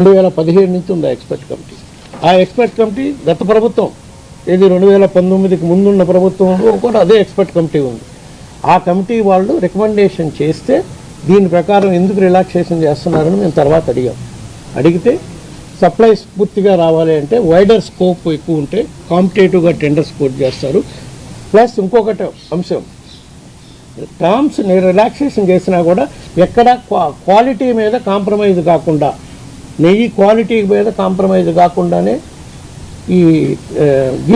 2017 నుంచి ఉంది ఆ ఎక్స్పర్ట్ కమిటీ. ఆ ఎక్స్పర్ట్ కమిటీ గత ప్రభుత్వం ఇది 2019కి ముందున్న ప్రభుత్వంలో కూడా అదే ఎక్స్పర్ట్ కమిటీ ఉంది. ఆ కమిటీ వాళ్ళు రికమెండేషన్ చేస్తే దీని ప్రకారం ఎందుకు రిలాక్సేషన్ చేస్తున్నారని మేము తర్వాత అడిగితే సప్లైస్ పూర్తిగా రావాలి అంటే వైడర్ స్కోప్ ఎక్కువ ఉంటే కాంపిటేటివ్గా టెండర్స్ పూర్తి చేస్తారు. ప్లస్ ఇంకొకటి అంశం, టర్మ్స్ రిలాక్సేషన్ చేసినా కూడా ఎక్కడ క్వాలిటీ మీద కాంప్రమైజ్ కాకుండా, నెయ్యి క్వాలిటీ మీద కాంప్రమైజ్ కాకుండానే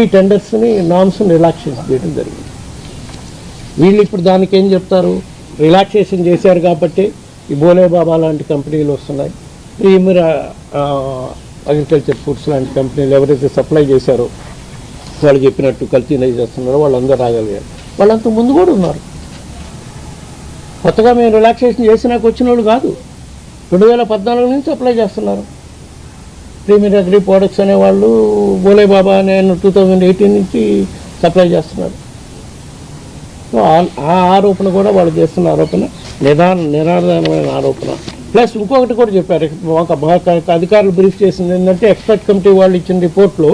ఈ టెండర్స్ని నామ్స్ని రిలాక్సేషన్ చేయడం జరిగింది. వీళ్ళు ఇప్పుడు దానికి ఏం చెప్తారు, రిలాక్సేషన్ చేశారు కాబట్టి ఈ బోలే బాబా లాంటి కంపెనీలు వస్తున్నాయి, ప్రీమియర్ అగ్రికల్చర్ ఫుడ్స్ లాంటి కంపెనీలు ఎవరైతే సప్లై చేశారో వాళ్ళు చెప్పినట్టు కల్తీ నెయ్యి చేస్తున్నారో వాళ్ళందరూ రాగలిగారు. వాళ్ళంతా ముందు కూడా ఉన్నారు. కొత్తగా మేము రిలాక్సేషన్ చేసినాక వచ్చిన వాళ్ళు కాదు, 2014 నుంచి సప్లై చేస్తున్నారు. ప్రీమియర్ అగ్రి ప్రోడక్ట్స్ అనేవాళ్ళు బోలే బాబా అనే 2018 నుంచి సప్లై చేస్తున్నారు. సో ఆ ఆరోపణ కూడా వాళ్ళు చేస్తున్న ఆరోపణ నిరాధారమైన ఆరోపణ. ప్లస్ ఇంకొకటి కూడా చెప్పారు, మాకు అధికారులు బ్రీఫ్ చేసింది ఏంటంటే ఎక్స్పర్ట్ కమిటీ వాళ్ళు ఇచ్చిన రిపోర్ట్లో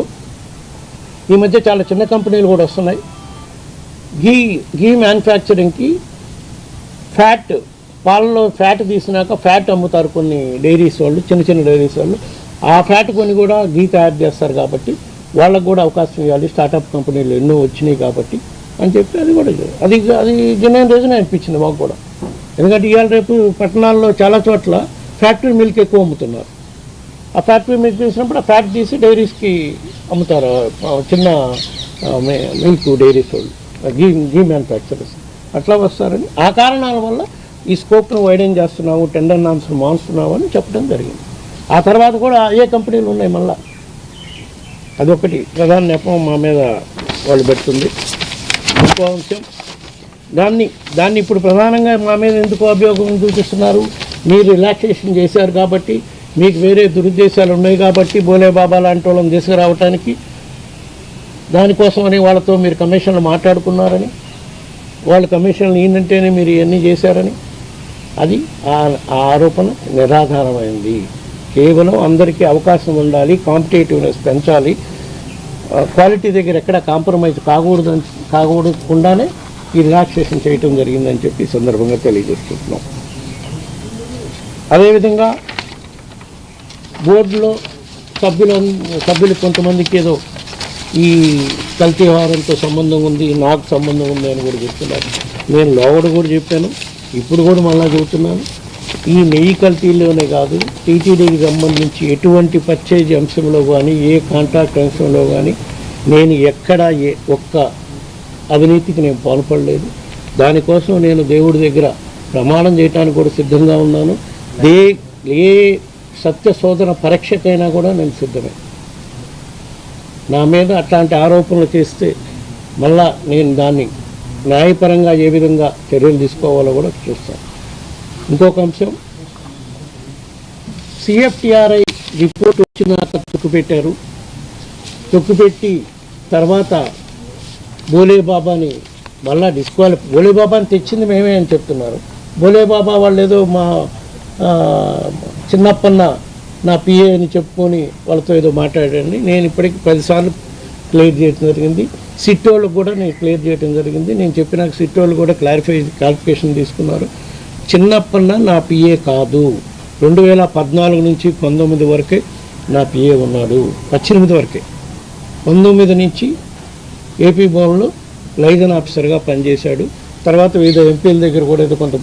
ఈ మధ్య చాలా చిన్న కంపెనీలు కూడా వస్తున్నాయి. ఘీ మ్యానుఫ్యాక్చరింగ్కి ఫ్యాట్, పాలలో ఫ్యాట్ తీసినాక ఫ్యాట్ అమ్ముతారు కొన్ని డైరీస్ వాళ్ళు, చిన్న డైరీస్ వాళ్ళు. ఆ ఫ్యాట్ కొని కూడా ఘీ తయారు చేస్తారు కాబట్టి వాళ్ళకు కూడా అవకాశం ఇవ్వాలి, స్టార్టప్ కంపెనీలు ఎన్నో వచ్చినాయి కాబట్టి అని చెప్పి అది కూడా అది జెన్యూన్ రీజన్ అనిపించింది మాకు కూడా. ఎందుకంటే ఇవాళ రేపు పట్టణాల్లో చాలా చోట్ల ఫ్యాక్టరీ మిల్క్ ఎక్కువ అమ్ముతున్నారు. ఆ ఫ్యాక్టరీ మిల్క్ తీసినప్పుడు ఆ ఫ్యాట్ తీసి డైరీస్కి అమ్ముతారు, చిన్న మిల్క్ డైరీస్ వాళ్ళు, ఘీ మ్యానుఫ్యాక్చరర్స్ అట్లా వస్తారని. ఆ కారణాల వల్ల ఈ స్కోప్ను వైడెన్ చేస్తున్నాము, టెండర్ నామ్స్ను మారుస్తున్నాము అని చెప్పడం జరిగింది. ఆ తర్వాత కూడా ఏ కంపెనీలు ఉన్నాయి మళ్ళా, అదొకటి ప్రధాన నెపం మా మీద వాళ్ళు పెడుతుంది. ఇంకో అంశం, దాన్ని ఇప్పుడు ప్రధానంగా మా మీద ఎందుకు అభియోగం చూపిస్తున్నారు, మీరు రిలాక్సేషన్ చేశారు కాబట్టి, మీకు వేరే దురుద్దేశాలు ఉన్నాయి కాబట్టి బోలే బాబా లాంటి వాళ్ళని తీసుకురావటానికి, దానికోసమని వాళ్ళతో మీరు కమిషన్లు మాట్లాడుకున్నారని, వాళ్ళ కమిషన్లు ఏంటంటేనే మీరు ఇవన్నీ చేశారని, అది ఆ ఆరోపణ నిరాధారమైంది. కేవలం అందరికీ అవకాశం ఉండాలి, కాంపిటేటివ్నెస్ పెంచాలి, క్వాలిటీ దగ్గర ఎక్కడ కాంప్రమైజ్ కాకూడకుండానే ఈ రిలాక్సేషన్ చేయటం జరిగిందని చెప్పి ఈ సందర్భంగా తెలియజేస్తున్నాం. అదేవిధంగా బోర్డులో సభ్యులు కొంతమందికి ఏదో ఈ కల్తీ వ్యవహారంతో సంబంధం ఉంది, నాకు సంబంధం ఉంది అని కూడా చెప్తున్నారు. నేను లోగడ కూడా చెప్పాను, ఇప్పుడు కూడా మళ్ళీ చెబుతున్నాను, ఈ నెయ్యి కల్తీలోనే కాదు, టీటీడీకి సంబంధించి ఎటువంటి పర్చేజ్ అంశంలో కానీ, ఏ కాంట్రాక్ట్ అంశంలో కానీ నేను ఎక్కడా ఒక్క అవినీతికి నేను పాల్పడలేదు. దానికోసం నేను దేవుడి దగ్గర ప్రమాణం చేయడానికి కూడా సిద్ధంగా ఉన్నాను. ఏ సత్య శోధన పరీక్షకైనా కూడా నేను సిద్ధమే. నా మీద అట్లాంటి ఆరోపణలు చేస్తే మళ్ళా నేను దాన్ని న్యాయపరంగా ఏ విధంగా చర్యలు తీసుకోవాలో కూడా చూస్తాను. ఇంకొక అంశం, సిఎఫ్టిఆర్ఐ రిపోర్ట్ వచ్చినాక తొక్కుపెట్టి తర్వాత బోలే బాబాని మళ్ళా బోలే బాబాని తెచ్చింది మేమే అని చెప్తున్నారు. బోలే బాబా వాళ్ళు ఏదో మా చిన్నప్పన్న నా పిఏ అని చెప్పుకొని వాళ్ళతో ఏదో మాట్లాడండి. నేను ఇప్పటికి 10 సార్లు క్లియర్ చేయడం జరిగింది. సిట్ వాళ్ళకు కూడా నేను క్లియర్ చేయడం జరిగింది. నేను చెప్పినాక సిట్ వాళ్ళు కూడా క్లారిఫికేషన్ తీసుకున్నారు. చిన్నప్పన్న నా పిఏ కాదు, 2014 నుంచి 19 వరకే నా పిఏ ఉన్నాడు, 18 వరకే. 19 నుంచి ఏపీ భవన్లో లైజన్ ఆఫీసర్గా పనిచేశాడు. తర్వాత వివిధ ఎంపీల దగ్గర కూడా ఏదో కొంత